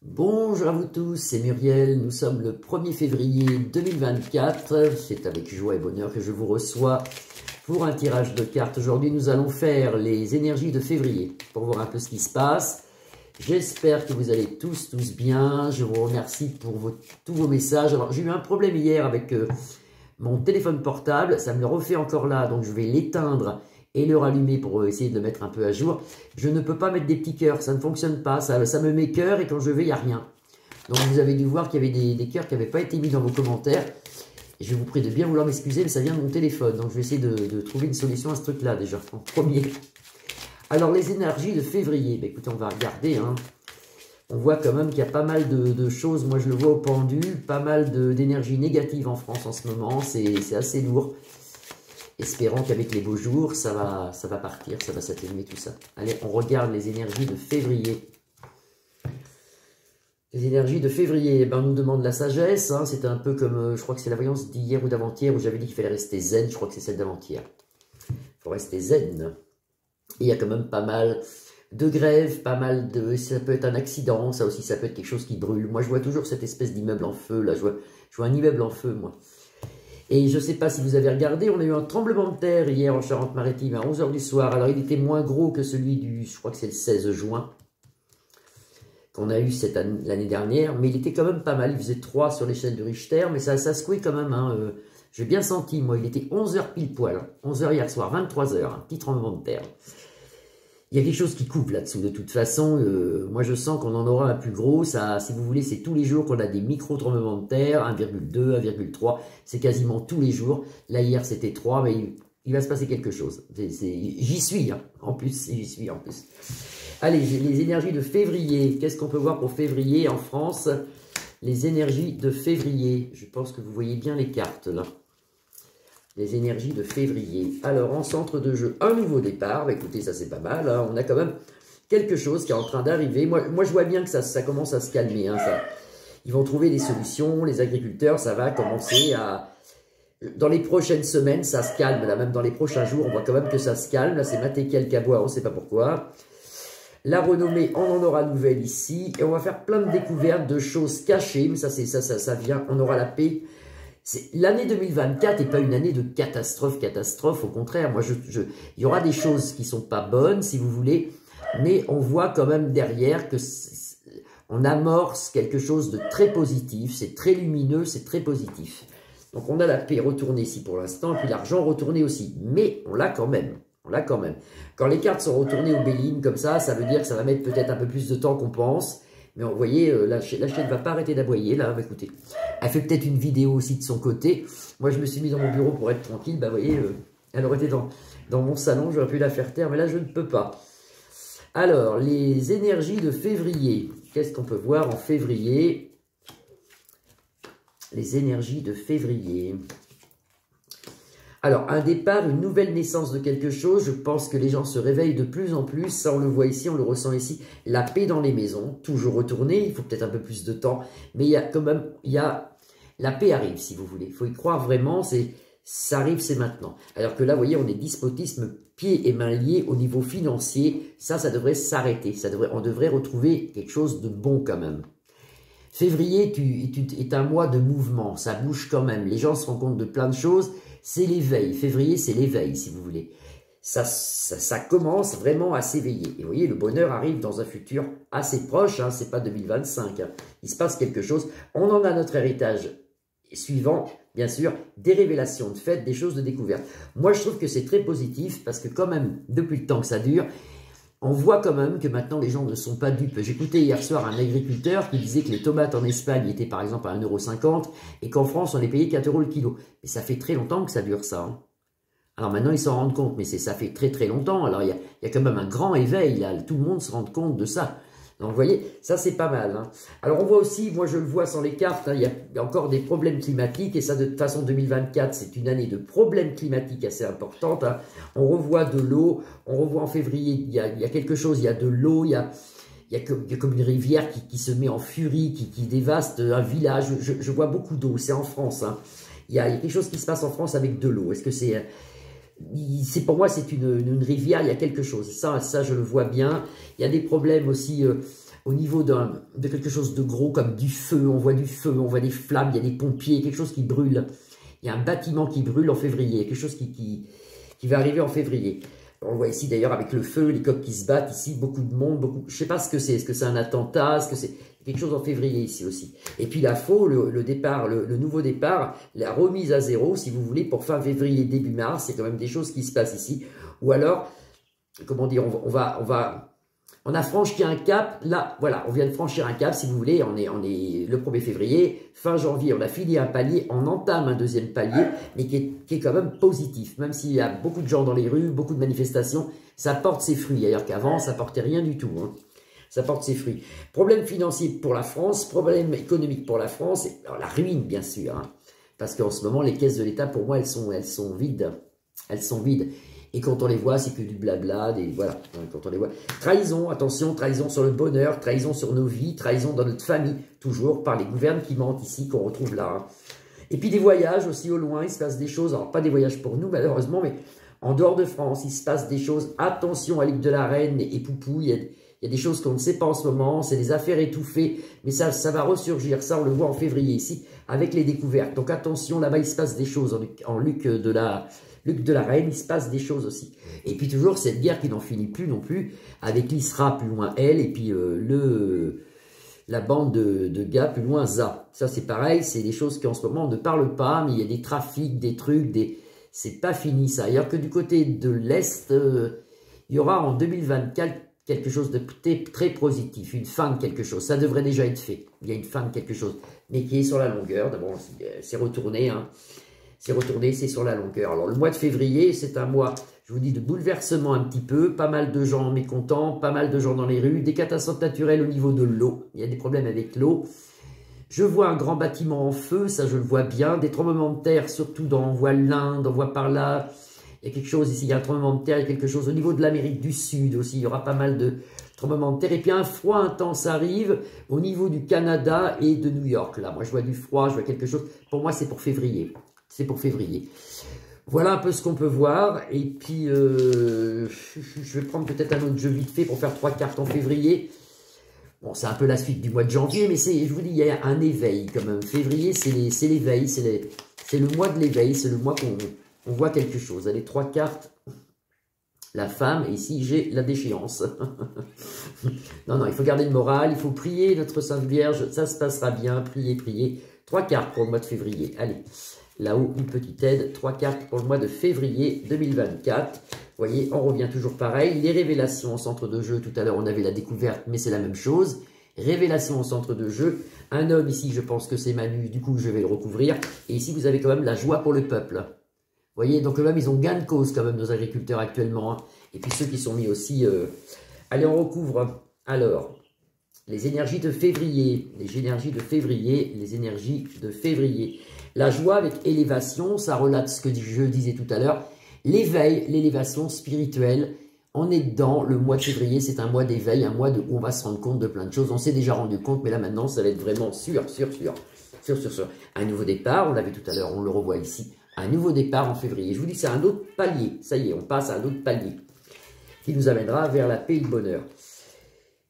Bonjour à vous tous, c'est Muriel, nous sommes le 1er février 2024, c'est avec joie et bonheur que je vous reçois pour un tirage de cartes. Aujourd'hui nous allons faire les énergies de février pour voir un peu ce qui se passe. J'espère que vous allez tous bien, je vous remercie pour tous vos messages. Alors j'ai eu un problème hier avec mon téléphone portable, ça me le refait encore là, donc je vais l'éteindre et le rallumer pour essayer de le mettre un peu à jour. Je ne peux pas mettre des petits cœurs, ça ne fonctionne pas, ça me met cœur et quand je vais, il n'y a rien. Donc vous avez dû voir qu'il y avait des cœurs qui n'avaient pas été mis dans vos commentaires. Et je vous prie de bien vouloir m'excuser, mais ça vient de mon téléphone. Donc je vais essayer de trouver une solution à ce truc-là déjà, en premier. Alors les énergies de février, ben, écoutez, on va regarder. Hein. On voit quand même qu'il y a pas mal de choses, moi je le vois au pendule, pas mal d'énergie négative en France en ce moment, c'est assez lourd. Espérons qu'avec les beaux jours, ça va partir, ça va s'atténuer tout ça. Allez, on regarde les énergies de février. Les énergies de février, ben, on nous demande la sagesse. Hein, c'est un peu comme, je crois que c'est la voyance d'hier ou d'avant-hier où j'avais dit qu'il fallait rester zen. Je crois que c'est celle d'avant-hier. Il faut rester zen. Et il y a quand même pas mal de grèves, pas mal de... Ça peut être un accident, ça aussi, ça peut être quelque chose qui brûle. Moi, je vois toujours cette espèce d'immeuble en feu. Là, je vois un immeuble en feu, moi. Et je ne sais pas si vous avez regardé, on a eu un tremblement de terre hier en Charente-Maritime à 11 h du soir. Alors, il était moins gros que celui du, je crois que c'est le 16 juin, qu'on a eu l'année dernière. Mais il était quand même pas mal. Il faisait 3 sur l'échelle de Richter, mais ça secouait quand même. Hein. J'ai bien senti, moi. Il était 11 h pile poil. 11 h hier soir, 23 h, un petit tremblement de terre. Il y a quelque chose qui coupe là-dessous. De toute façon, moi je sens qu'on en aura un plus gros. Ça, si vous voulez, c'est tous les jours qu'on a des micro-tremblements de terre, 1,2, 1,3. C'est quasiment tous les jours. Là, hier, c'était 3, mais il va se passer quelque chose. J'y suis, hein. En plus, j'y suis en plus. Allez, les énergies de février. Qu'est-ce qu'on peut voir pour février en France? Les énergies de février. Je pense que vous voyez bien les cartes, là. Les énergies de février. Alors, en centre de jeu, un nouveau départ. Bah, écoutez, ça c'est pas mal. Hein. On a quand même quelque chose qui est en train d'arriver. Moi, je vois bien que ça commence à se calmer. Hein, ils vont trouver des solutions. Les agriculteurs, ça va commencer à... Dans les prochaines semaines, ça se calme. Là, même dans les prochains jours, on voit quand même que ça se calme. Là, c'est Matékel Cabois, on ne sait pas pourquoi. La renommée, on en aura nouvelle ici. Et on va faire plein de découvertes de choses cachées. Mais ça vient. On aura la paix. L'année 2024 n'est pas une année de catastrophe, au contraire, moi il y aura des choses qui ne sont pas bonnes, si vous voulez, mais on voit quand même derrière que on amorce quelque chose de très positif, c'est très lumineux, c'est très positif. Donc on a la paix retournée ici pour l'instant, et puis l'argent retourné aussi, mais on l'a quand même, Quand les cartes sont retournées au Béline comme ça veut dire que ça va mettre peut-être un peu plus de temps qu'on pense. Mais vous voyez, la chaîne ne va pas arrêter d'aboyer, là, écoutez. Elle fait peut-être une vidéo aussi de son côté. Moi, je me suis mis dans mon bureau pour être tranquille. Bah, vous voyez, elle aurait été dans mon salon, j'aurais pu la faire taire, mais là, je ne peux pas. Alors, les énergies de février. Qu'est-ce qu'on peut voir en février? Les énergies de février. Alors, un départ, une nouvelle naissance de quelque chose. Je pense que les gens se réveillent de plus en plus. Ça, on le voit ici, on le ressent ici. La paix dans les maisons, toujours retournée. Il faut peut-être un peu plus de temps. Mais il y a quand même, la paix arrive, si vous voulez. Il faut y croire vraiment. Ça arrive, c'est maintenant. Alors que là, vous voyez, on est despotisme, pieds et mains liés au niveau financier. Ça devrait s'arrêter. On devrait retrouver quelque chose de bon quand même. Février est un mois de mouvement. Ça bouge quand même. Les gens se rendent compte de plein de choses. C'est l'éveil. Février, c'est l'éveil, si vous voulez. Ça commence vraiment à s'éveiller. Et vous voyez, le bonheur arrive dans un futur assez proche. Hein, c'est pas 2025. Hein. Il se passe quelque chose. On en a notre héritage suivant, bien sûr, des révélations de fait, des choses de découverte. Moi, je trouve que c'est très positif parce que quand même, depuis le temps que ça dure, on voit quand même que maintenant les gens ne sont pas dupes. J'écoutais hier soir un agriculteur qui disait que les tomates en Espagne étaient par exemple à 1,50 € et qu'en France on les payait 4 € le kilo. Mais ça fait très longtemps que ça dure ça. Hein. Alors maintenant ils s'en rendent compte, mais ça fait très longtemps. Alors il y a quand même un grand éveil, là. Tout le monde se rend compte de ça. Donc vous voyez, ça c'est pas mal. Hein. Alors on voit aussi, moi je le vois sans les cartes, hein, il y a encore des problèmes climatiques et ça de toute façon 2024 c'est une année de problèmes climatiques assez importante. Hein. On revoit de l'eau, on revoit en février, il y a quelque chose, il y a de l'eau, il y a comme une rivière qui se met en furie, qui dévaste un village. Je vois beaucoup d'eau, c'est en France. Hein. Il y a quelque chose qui se passe en France avec de l'eau. Est-ce que c'est... pour moi, c'est une rivière, il y a quelque chose. Ça, je le vois bien. Il y a des problèmes aussi au niveau de quelque chose de gros comme du feu, on voit du feu, on voit des flammes, il y a des pompiers, quelque chose qui brûle. Il y a un bâtiment qui brûle en février, quelque chose qui va arriver en février. On le voit ici d'ailleurs avec le feu, les coqs qui se battent ici, beaucoup de monde, je ne sais pas ce que c'est, est-ce que c'est un attentat, est-ce que c'est quelque chose en février ici aussi. Et puis la faux, le départ, le nouveau départ, la remise à zéro, si vous voulez, pour fin février, début mars, c'est quand même des choses qui se passent ici. Ou alors, comment dire, on a franchi un cap, là, voilà, on vient de franchir un cap, si vous voulez, on est le 1er février, fin janvier, on a fini un palier, on entame un deuxième palier, mais qui est quand même positif, même s'il y a beaucoup de gens dans les rues, beaucoup de manifestations, ça porte ses fruits, ailleurs qu'avant, ça portait rien du tout, hein. Ça porte ses fruits. Problème financier pour la France, problème économique pour la France, alors la ruine, bien sûr, hein, parce qu'en ce moment, les caisses de l'État, pour moi, elles sont vides, elles sont vides. Et quand on les voit, c'est que du blabla, voilà, quand on les voit. Trahison, attention, trahison sur le bonheur, trahison sur nos vies, trahison dans notre famille, toujours par les gouvernes qui mentent ici, qu'on retrouve là. Hein. Et puis des voyages aussi au loin, il se passe des choses, alors pas des voyages pour nous malheureusement, mais en dehors de France, il se passe des choses. Attention à l'île de la Reine et Poupou, il y a des choses qu'on ne sait pas en ce moment, c'est des affaires étouffées, mais ça va ressurgir, ça on le voit en février ici, avec les découvertes. Donc attention, là-bas il se passe des choses en Luc de la Reine, il se passe des choses aussi. Et puis toujours cette guerre qui n'en finit plus non plus, avec l'ISRA plus loin elle, et puis la bande de gars plus loin ZA. Ça c'est pareil, c'est des choses qu'en ce moment on ne parle pas, mais il y a des trafics, des trucs, c'est pas fini ça. Ailleurs que du côté de l'Est, il y aura en 2024 quelque chose de très positif, une fin de quelque chose. Ça devrait déjà être fait, il y a une fin de quelque chose, mais qui est sur la longueur. D'abord, c'est retourné, hein. C'est retourné, c'est sur la longueur. Alors, le mois de février, c'est un mois, je vous dis, de bouleversement un petit peu. Pas mal de gens mécontents, pas mal de gens dans les rues, des catastrophes naturelles au niveau de l'eau. Il y a des problèmes avec l'eau. Je vois un grand bâtiment en feu, ça je le vois bien. Des tremblements de terre, surtout on voit l'Inde, on voit par là. Il y a quelque chose ici, il y a un tremblement de terre, il y a quelque chose au niveau de l'Amérique du Sud aussi. Il y aura pas mal de tremblements de terre. Et puis un froid intense arrive au niveau du Canada et de New York. Là, moi je vois du froid, je vois quelque chose. Pour moi, c'est pour février. C'est pour février. Voilà un peu ce qu'on peut voir. Et puis, je vais prendre peut-être un autre jeu vite fait pour faire 3 cartes en février. Bon, c'est un peu la suite du mois de janvier, mais je vous dis, il y a un éveil quand même. Février, c'est l'éveil, c'est le mois de l'éveil, c'est le mois qu'on voit quelque chose. Allez, 3 cartes. La femme, et ici j'ai la déchéance. Non, il faut garder le moral, il faut prier notre Sainte Vierge, ça se passera bien, priez, priez. 3 cartes pour le mois de février, allez. Là-haut, une petite aide, 3 cartes pour le mois de février 2024. Vous voyez, on revient toujours pareil. Les révélations au centre de jeu, tout à l'heure, on avait la découverte, mais c'est la même chose. Révélation au centre de jeu. Un homme ici, je pense que c'est Manu, du coup, je vais le recouvrir. Et ici, vous avez quand même la joie pour le peuple. Vous voyez, donc même, ils ont gain de cause quand même, nos agriculteurs actuellement. Hein. Et puis ceux qui sont mis aussi... Allez, on recouvre. Alors, les énergies de février. Les énergies de février. Les énergies de février. La joie avec élévation, ça relate ce que je disais tout à l'heure. L'éveil, l'élévation spirituelle, on est dedans. Le mois de février, c'est un mois d'éveil, un mois où on va se rendre compte de plein de choses. On s'est déjà rendu compte, mais là maintenant, ça va être vraiment sûr. Un nouveau départ, on l'avait tout à l'heure, on le revoit ici. Un nouveau départ en février. Je vous dis, c'est un autre palier. Ça y est, on passe à un autre palier qui nous amènera vers la paix et le bonheur.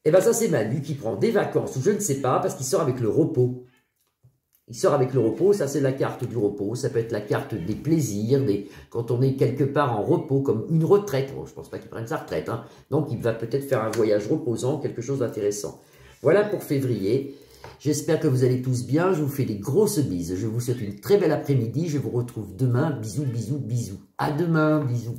Et bien ça, c'est Manu qui prend des vacances, ou je ne sais pas, parce qu'il sort avec le repos. Il sort avec le repos, ça c'est la carte du repos, ça peut être la carte des plaisirs, quand on est quelque part en repos, comme une retraite. Bon, je ne pense pas qu'il prenne sa retraite, hein. Donc il va peut-être faire un voyage reposant, quelque chose d'intéressant. Voilà pour février. J'espère que vous allez tous bien, je vous fais des grosses bises. Je vous souhaite une très belle après-midi, je vous retrouve demain. Bisous, bisous, bisous. À demain, bisous.